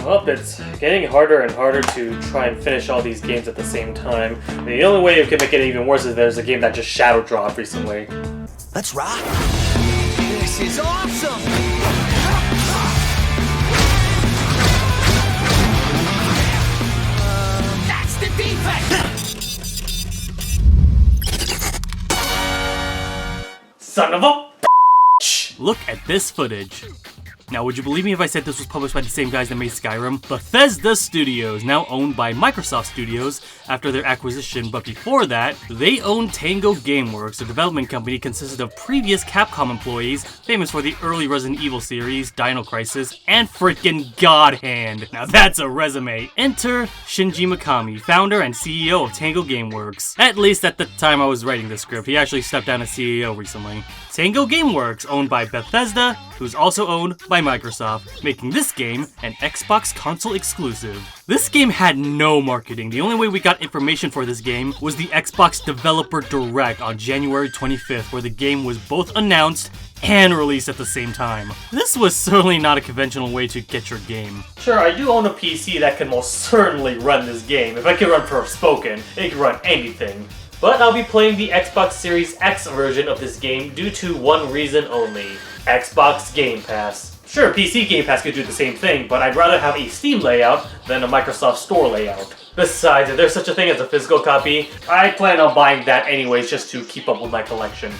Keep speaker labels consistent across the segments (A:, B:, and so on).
A: Well, it's getting harder and harder to try and finish all these games at the same time. The only way you can make it even worse is there's a game that just shadow dropped recently.
B: Let's rock! This is awesome! That's the defect!
A: Son of a
C: Look at this footage. Now, would you believe me if I said this was published by the same guys that made Skyrim? Bethesda Studios, now owned by Microsoft Studios after their acquisition, but before that, they owned Tango Gameworks, a development company consisted of previous Capcom employees, famous for the early Resident Evil series, Dino Crisis, and freaking God Hand. Now that's a resume. Enter Shinji Mikami, founder and CEO of Tango Gameworks. At least at the time I was writing this script, he actually stepped down as CEO recently. Tango Gameworks, owned by Bethesda, who's also owned by Microsoft, making this game an Xbox console exclusive. This game had no marketing. The only way we got information for this game was the Xbox Developer Direct on January 25th, where the game was both announced and released at the same time. This was certainly not a conventional way to get your game.
A: Sure, I do own a PC that can most certainly run this game. If I can run Forspoken, it can run anything. But I'll be playing the Xbox Series X version of this game due to one reason only: Xbox Game Pass. Sure, PC Game Pass could do the same thing, but I'd rather have a Steam layout than a Microsoft Store layout. Besides, if there's such a thing as a physical copy, I plan on buying that anyways just to keep up with my collection.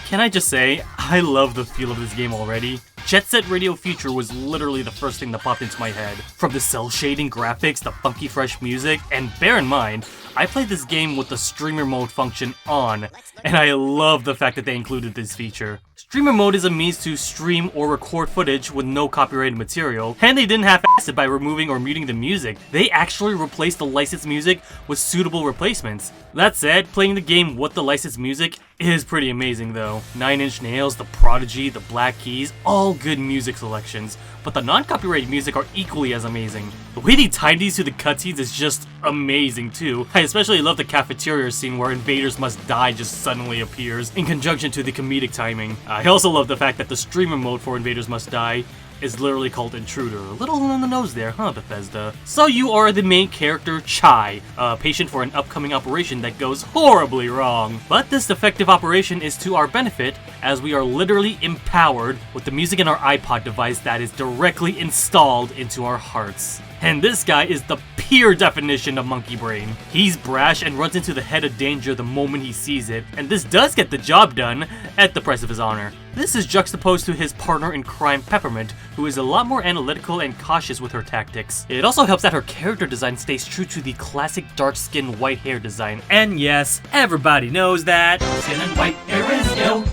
C: Can I just say, I love the feel of this game already. Jet Set Radio Future was literally the first thing that popped into my head. From the cel-shading graphics, the funky fresh music, and bear in mind, I played this game with the streamer mode function on, and I love the fact that they included this feature. Streamer mode is a means to stream or record footage with no copyrighted material, and they didn't half-ass it by removing or muting the music. They actually replaced the licensed music with suitable replacements. That said, playing the game with the licensed music is pretty amazing though. 9 Inch Nails, The Prodigy, The Black Keys, all good music selections, but the non-copyrighted music are equally as amazing. The way they tied these to the cutscenes is just amazing too. I especially love the cafeteria scene where Invaders Must Die just suddenly appears, in conjunction to the comedic timing. I also love the fact that the streamer mode for Invaders Must Die is literally called Intruder. A little on the nose there, huh, Bethesda? So you are the main character, Chai, a patient for an upcoming operation that goes horribly wrong. But this defective operation is to our benefit, as we are literally empowered with the music in our iPod device that is directly installed into our hearts. And this guy is the pure definition of monkey brain. He's brash and runs into the head of danger the moment he sees it, and this does get the job done at the price of his honor. This is juxtaposed to his partner in crime, Peppermint, who is a lot more analytical and cautious with her tactics. It also helps that her character design stays true to the classic dark skin white hair design. And yes, everybody knows that skin and white hair is guilt.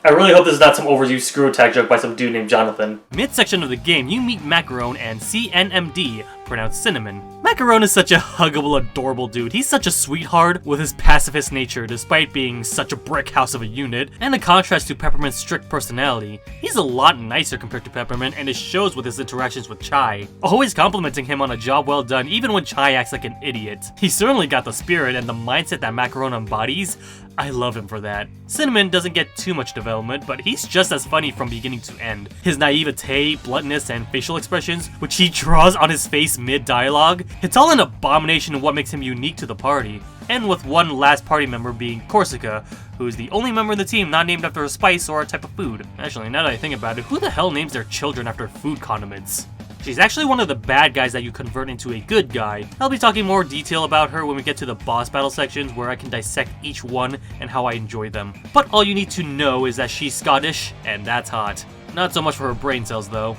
A: I really hope this is not some overused screw attack joke by some dude named Jonathan.
C: Mid-section of the game, you meet Macaron and CNMD, pronounced Cinnamon. Macaron is such a huggable, adorable dude. He's such a sweetheart with his pacifist nature, despite being such a brick house of a unit, and a contrast to Peppermint's strict personality. He's a lot nicer compared to Peppermint, and it shows with his interactions with Chai, always complimenting him on a job well done even when Chai acts like an idiot. He certainly got the spirit and the mindset that Macaron embodies. I love him for that. Cinnamon doesn't get too much development, but he's just as funny from beginning to end. His naivete, bluntness, and facial expressions, which he draws on his face mid-dialogue, it's all an abomination of what makes him unique to the party. And with one last party member being Korsica, who is the only member of the team not named after a spice or a type of food. Actually, now that I think about it, who the hell names their children after food condiments? She's actually one of the bad guys that you convert into a good guy. I'll be talking more detail about her when we get to the boss battle sections where I can dissect each one and how I enjoy them. But all you need to know is that she's Scottish, and that's hot. Not so much for her brain cells though.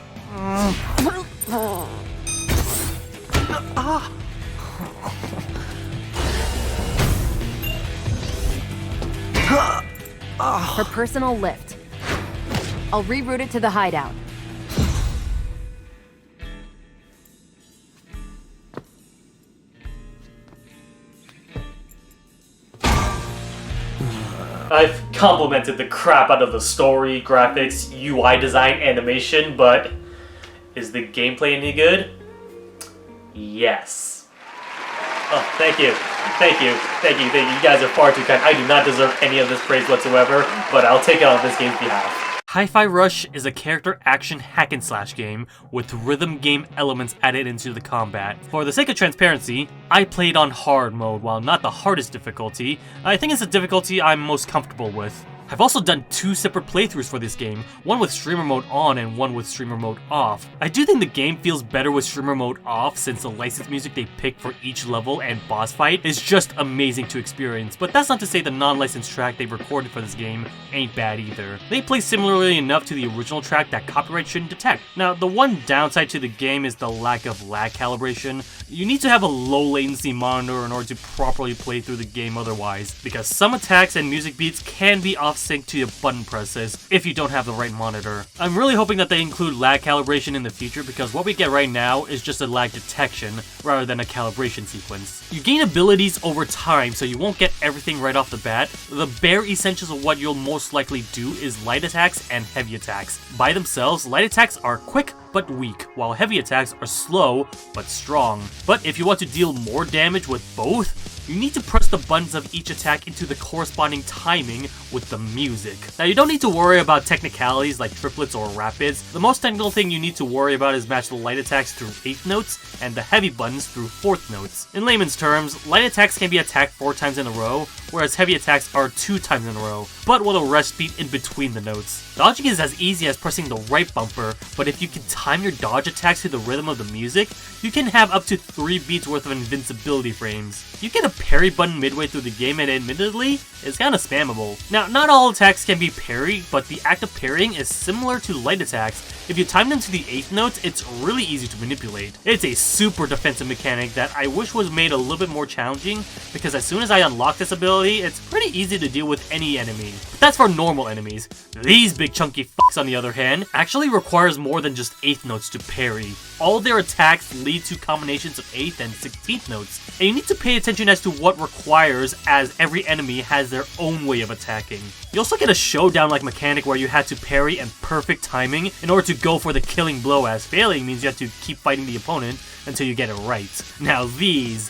D: Her personal lift. I'll reroute it to the hideout.
A: I've complimented the crap out of the story, graphics, UI design, animation, but is the gameplay any good? Yes. Oh, thank you. Thank you. Thank you. You guys are far too kind. I do not deserve any of this praise whatsoever, but I'll take it on this game's behalf.
C: Hi-Fi Rush is a character action hack and slash game with rhythm game elements added into the combat. For the sake of transparency, I played on hard mode. While not the hardest difficulty, I think it's the difficulty I'm most comfortable with. I've also done 2 separate playthroughs for this game, one with streamer mode on and one with streamer mode off. I do think the game feels better with streamer mode off since the licensed music they pick for each level and boss fight is just amazing to experience, but that's not to say the non-licensed track they've recorded for this game ain't bad either. They play similarly enough to the original track that copyright shouldn't detect. Now, the one downside to the game is the lack of lag calibration. You need to have a low latency monitor in order to properly play through the game otherwise, because some attacks and music beats can be off sync to your button presses if you don't have the right monitor. I'm really hoping that they include lag calibration in the future because what we get right now is just a lag detection rather than a calibration sequence. You gain abilities over time so you won't get everything right off the bat. The bare essentials of what you'll most likely do is light attacks and heavy attacks. By themselves, light attacks are quick but weak, while heavy attacks are slow but strong. But if you want to deal more damage with both, you need to press the buttons of each attack into the corresponding timing with the music. Now, you don't need to worry about technicalities like triplets or rapids. The most technical thing you need to worry about is match the light attacks through 8th notes and the heavy buttons through 4th notes. In layman's terms, light attacks can be attacked 4 times in a row, whereas heavy attacks are 2 times in a row, but with a rest beat in between the notes. Dodging is as easy as pressing the right bumper, but if you can time your dodge attacks to the rhythm of the music, you can have up to 3 beats worth of invincibility frames. You get a parry button midway through the game and admittedly, it's kinda spammable. Now, not all attacks can be parried, but the act of parrying is similar to light attacks. If you time them to the 8th notes, it's really easy to manipulate. It's a super defensive mechanic that I wish was made a little bit more challenging, because as soon as I unlock this ability, it's pretty easy to deal with any enemy. But that's for normal enemies. These big chunky fucks, on the other hand, actually requires more than just 8th notes to parry. All their attacks lead to combinations of 8th and 16th notes, and you need to pay attention as to what requires, as every enemy has their own way of attacking. You also get a showdown-like mechanic where you have to parry and perfect timing in order to go for the killing blow, as failing means you have to keep fighting the opponent until you get it right. Now these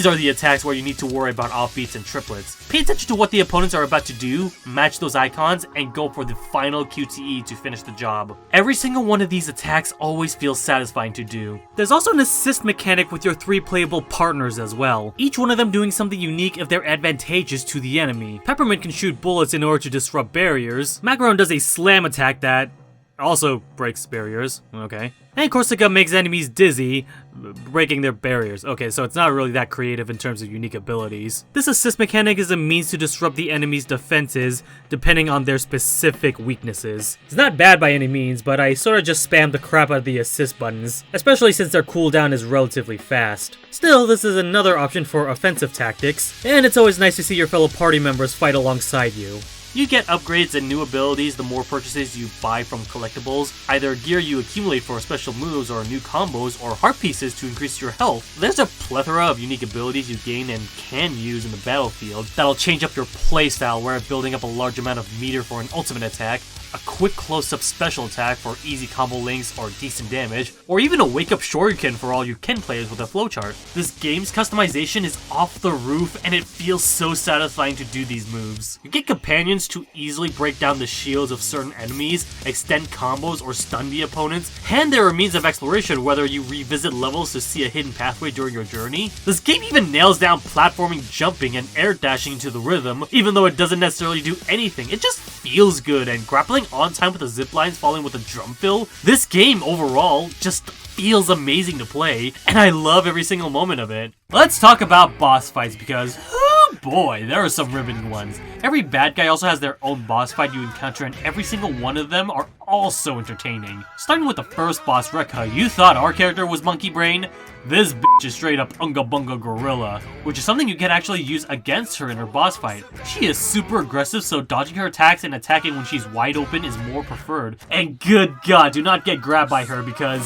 C: are the attacks where you need to worry about offbeats and triplets. Pay attention to what the opponents are about to do, match those icons, and go for the final QTE to finish the job. Every single one of these attacks always feels satisfying to do. There's also an assist mechanic with your 3 playable partners as well, each one of them doing something unique if they're advantageous to the enemy. Peppermint can shoot bullets in order to disrupt barriers, Macaron does a slam attack that also breaks barriers, okay. And Korsica makes enemies dizzy, breaking their barriers. Okay, so it's not really that creative in terms of unique abilities. This assist mechanic is a means to disrupt the enemy's defenses, depending on their specific weaknesses. It's not bad by any means, but I sorta just spammed the crap out of the assist buttons, especially since their cooldown is relatively fast. Still, this is another option for offensive tactics, and it's always nice to see your fellow party members fight alongside you. You get upgrades and new abilities the more purchases you buy from collectibles, either gear you accumulate for special moves or new combos, or heart pieces to increase your health. There's a plethora of unique abilities you gain and can use in the battlefield that'll change up your playstyle, where building up a large amount of meter for an ultimate attack, a quick close-up special attack for easy combo links or decent damage, or even a wake-up shuriken for all you can players with a flowchart. This game's customization is off the roof, and it feels so satisfying to do these moves. You get companions to easily break down the shields of certain enemies, extend combos, or stun the opponents, and there are means of exploration, whether you revisit levels to see a hidden pathway during your journey. This game even nails down platforming, jumping, and air dashing into the rhythm, even though it doesn't necessarily do anything. It just feels good, and grappling on time with the ziplines following with a drum fill. This game overall just feels amazing to play, and I love every single moment of it. Let's talk about boss fights, because oh boy, there are some riveting ones. Every bad guy also has their own boss fight you encounter, and every single one of them are all so entertaining. Starting with the first boss, Rekka. You thought our character was Monkey Brain? This bitch is straight up Unga Bunga Gorilla, which is something you can actually use against her in her boss fight. She is super aggressive, so dodging her attacks and attacking when she's wide open is more preferred. And good god, do not get grabbed by her, because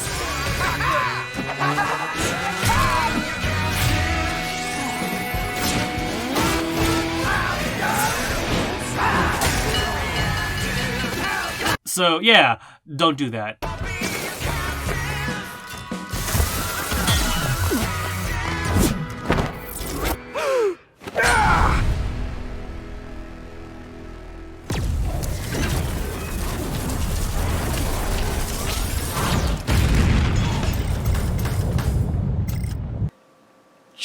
C: so yeah, don't do that.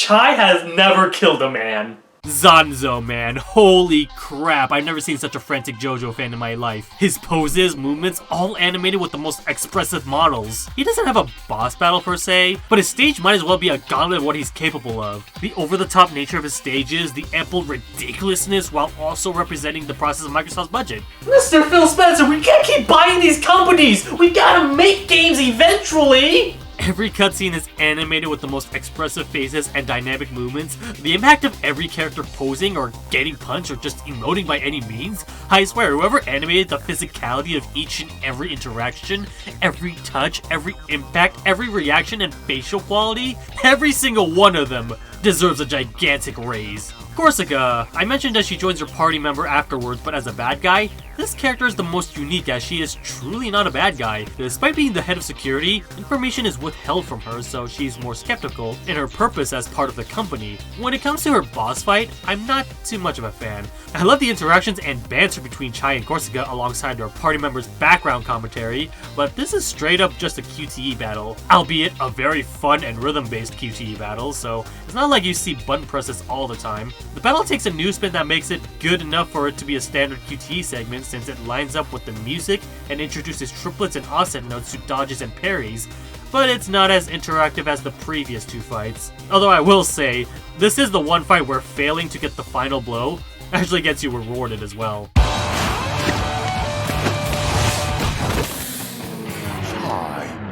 A: Chai has never killed a man.
C: Zanzo, man. Holy crap, I've never seen such a frantic Jojo fan in my life. His poses, movements, all animated with the most expressive models. He doesn't have a boss battle per se, but his stage might as well be a gauntlet of what he's capable of. The over-the-top nature of his stages, the ample ridiculousness while also representing the process of Microsoft's budget.
A: Mr. Phil Spencer, we can't keep buying these companies! We gotta make games eventually!
C: Every cutscene is animated with the most expressive faces and dynamic movements. The impact of every character posing or getting punched or just emoting by any means. I swear, whoever animated the physicality of each and every interaction, every touch, every impact, every reaction and facial quality, every single one of them deserves a gigantic raise. Korsica, I mentioned that she joins her party member afterwards, but as a bad guy, this character is the most unique as she is truly not a bad guy. Despite being the head of security, information is withheld from her, so she's more skeptical in her purpose as part of the company. When it comes to her boss fight, I'm not too much of a fan. I love the interactions and banter between Chai and Korsica alongside their party members' background commentary, but this is straight up just a QTE battle, albeit a very fun and rhythm-based QTE battle, so it's not like you see button presses all the time. The battle takes a new spin that makes it good enough for it to be a standard QTE segment since it lines up with the music and introduces triplets and offset notes to dodges and parries, but it's not as interactive as the previous two fights. Although I will say, this is the one fight where failing to get the final blow actually gets you rewarded as well.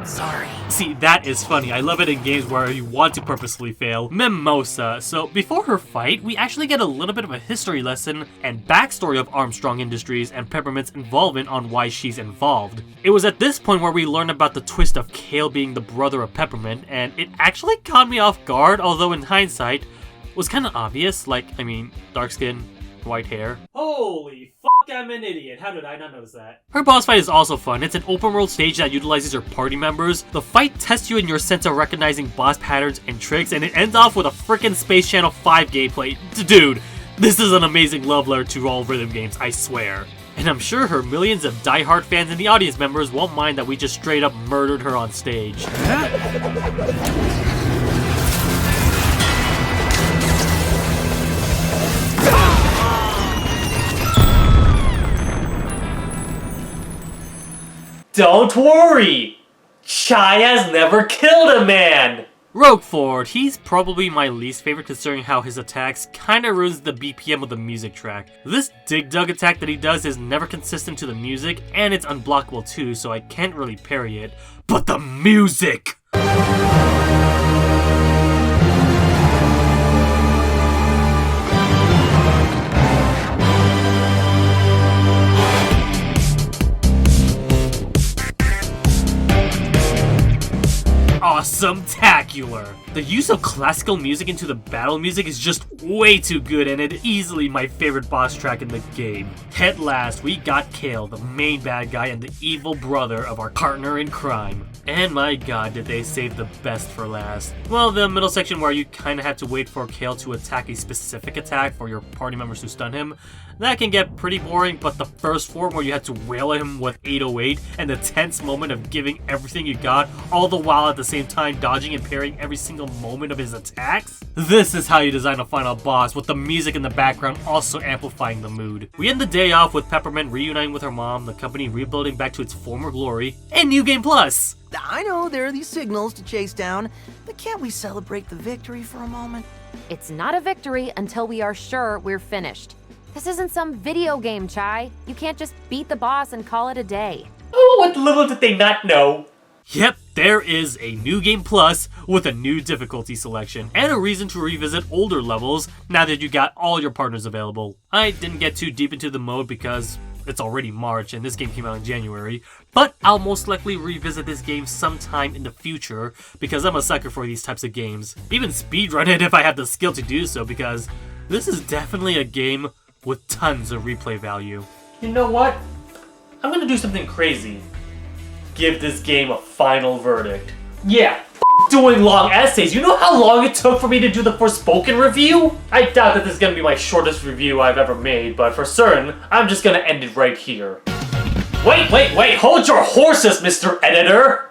B: Sorry.
C: See, that is funny. I love it in games where you want to purposefully fail. Mimosa. So before her fight, we actually get a little bit of a history lesson and backstory of Armstrong Industries and Peppermint's involvement on why she's involved. It was at this point where we learned about the twist of Kale being the brother of Peppermint, and it actually caught me off guard, although in hindsight, was kind of obvious. Like, I mean, dark skin, white hair. Holy fuck, I'm an idiot. How did I not notice that? Her boss fight is also fun. It's an open world stage that utilizes your party members. The fight tests you in your sense of recognizing boss patterns and tricks, and it ends off with a frickin' Space Channel 5 gameplay. Dude, this is an amazing love letter to all rhythm games, I swear. And I'm sure her millions of diehard fans and the audience members won't mind that we just straight up murdered her on stage.
A: Don't worry! Chai has never killed a man!
C: Roquefort, he's probably my least favorite considering how his attacks kinda ruins the BPM of the music track. This dig dug attack that he does is never consistent to the music, and it's unblockable too, so I can't really parry it. But the music! Awesome-tacular! The use of classical music into the battle music is just way too good, and it is easily my favorite boss track in the game. At last, we got Kale, the main bad guy and the evil brother of our partner in crime. And my god, did they save the best for last. Well, the middle section where you kinda have to wait for Kale to attack a specific attack for your party members to stun him, that can get pretty boring, but the first form where you had to wail at him with 808 and the tense moment of giving everything you got, all the while at the same time dodging and parrying every single moment of his attacks? This is how you design a final boss, with the music in the background also amplifying the mood. We end the day off with Peppermint reuniting with her mom, the company rebuilding back to its former glory, and New Game Plus!
E: I know there are these signals to chase down, but can't we celebrate the victory for a moment?
D: It's not a victory until we are sure we're finished. This isn't some video game, Chai. You can't just beat the boss and call it a day.
A: Oh, what little did they not know?
C: Yep, there is a New Game Plus with a new difficulty selection and a reason to revisit older levels now that you got all your partners available. I didn't get too deep into the mode because it's already March and this game came out in January, but I'll most likely revisit this game sometime in the future because I'm a sucker for these types of games. Even speedrun it if I have the skill to do so, because this is definitely a game with tons of replay value.
A: You know what? I'm gonna do something crazy. Give this game a final verdict. Yeah, doing long essays. You know how long it took for me to do the Forspoken review? I doubt that this is gonna be my shortest review I've ever made, but for certain, I'm just gonna end it right here. Wait, hold your horses, Mr. Editor!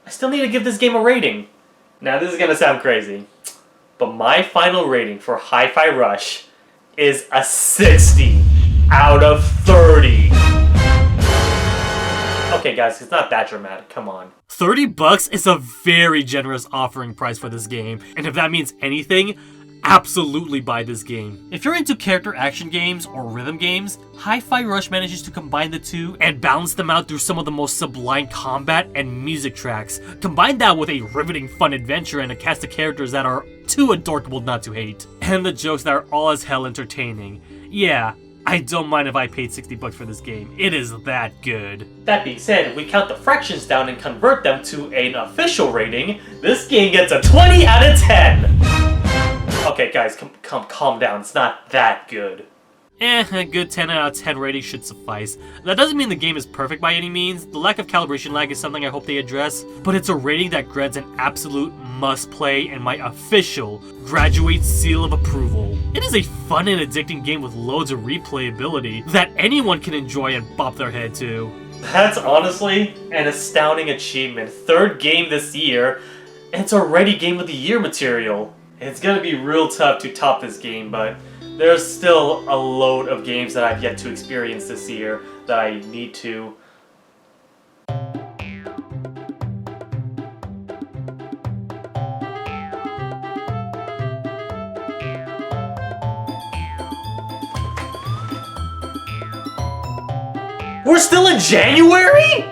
A: I still need to give this game a rating. Now, this is gonna sound crazy. but my final rating for Hi-Fi Rush is a 60 out of 30. Okay guys, it's not that dramatic, come on.
C: $30 is a very generous offering price for this game, and if that means anything, absolutely buy this game. If you're into character action games or rhythm games, Hi-Fi Rush manages to combine the two and balance them out through some of the most sublime combat and music tracks. Combine that with a riveting fun adventure and a cast of characters that are too adorable not to hate. And the jokes that are all as hell entertaining. Yeah, I don't mind if I paid $60 for this game. It is that good.
A: That being said, if we count the fractions down and convert them to an official rating, this game gets a 20 out of 10. Okay guys, calm down, it's not that good.
C: A good 10 out of 10 rating should suffice. That doesn't mean the game is perfect by any means. The lack of calibration lag is something I hope they address, but it's a rating that grants an absolute must-play and my official graduate seal of approval. It is a fun and addicting game with loads of replayability that anyone can enjoy and bop their head to.
A: That's honestly an astounding achievement. 3rd game this year, and it's already Game of the Year material. It's gonna be real tough to top this game, but there's still a load of games that I've yet to experience this year that I need to. We're still in January?